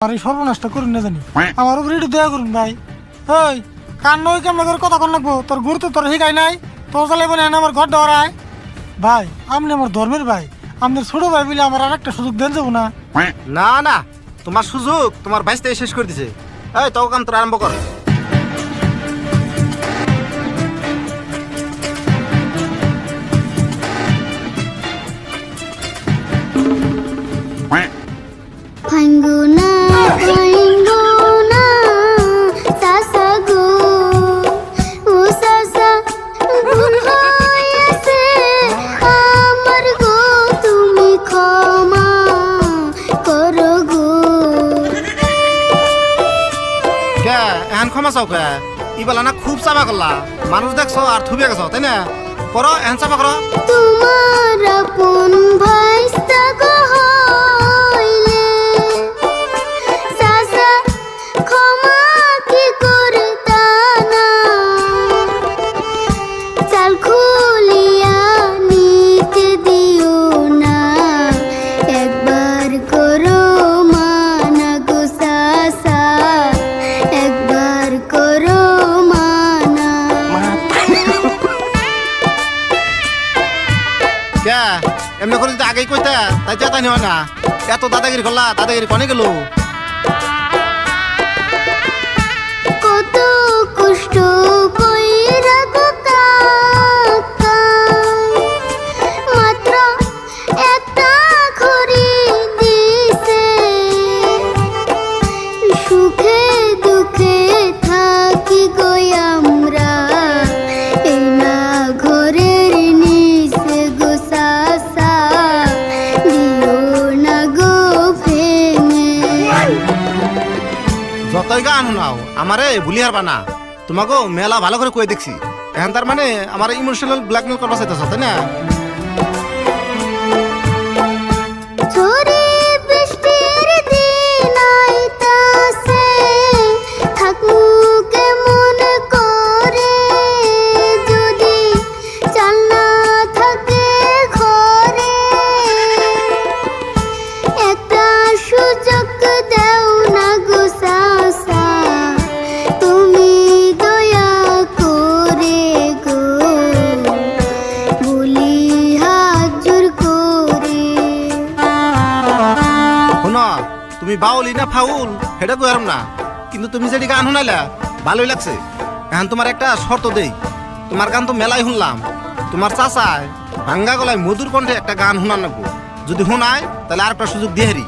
আর এই সর্বনাশটা করুন না জানি আমার উপরে একটু দয়া করুন ভাই। ওই কান নই কেমন করে কথা কন লাগবো, তোর গুরু তো তোর শিখাই নাই, তোর চালে বলে আমার ঘর ডরায়। ভাই আপনি আমার ধর্মের ভাই, আমাদের ছোট ভাই বলে আমার আর একটা সুযোগ দেন যাবো না? না না, তোমার সুযোগ তোমার বাইশটাই শেষ করে দিছে। এই তো কাম তোর আরম্ভ কর। ভাঙ্গুনা ভাঙ্গুনা সাসা গো ও সাসা ভুল হয়েছে আমার গো, তুমি ক্ষমা করো গো। কে এখন ক্ষমা চাও কে? ইবেলা না খুব চাপা করলা, মানুষ দেখছো আর থুবিয়ে গেছো তাই না? করো এখন চাপা করো। তোমার আপন ভাইস্তা গো হইলে সাসা ক্ষমা কি করতা না, চাল খুলিয়া নিতে দিও না, একবার করো মানা গো সাসা, একবার করো মানা। কে এমনি করে যদি আগেই কইতা তাই চেতা নিও না। এত দাদাগিরি করলা, দাদাগিরি কনে গেল? কত কষ্ট কইরা গো কাকাই, মাত্র একটা খড়ি দিছে, সুখে দুঃখে থাকি গো আমরা এই না ঘরের নিচে গো সাসা, দিও না গো ভেঙে। যতই গান শোনাও আমারে ভুলি হারবা না। তোমাকে মেলা ভালো করে কই দেখছি, এখন তার মানে আমার ইমোশনাল ব্ল্যাকমেল করবা চাইতেছ তাই না? ঝড়ে বৃষ্টির দিন আইতাছে, থাকমু কেমন করে যদি চাল না থাকে ঘরে, একটা সুযোগ দেও না গো সাসা, তুমি দয়া করে গো, বলি হাত জোর করে। শোনো, তুমি বাউলি না ফাউল সেটা কইরাম না, কিন্তু তুমি যেটি গান শোনাইলা ভালোই লাগছে। এখন তোমার একটা শর্ত দেই, তোমার গান তো মেলাই শুনলাম, তোমার চাচায় ভাঙ্গা গলায় মধুর কণ্ঠে একটা গান শোনান লাগবো। যদি শোনায় তাহলে আর একটা সুযোগ দিয়ে হারি।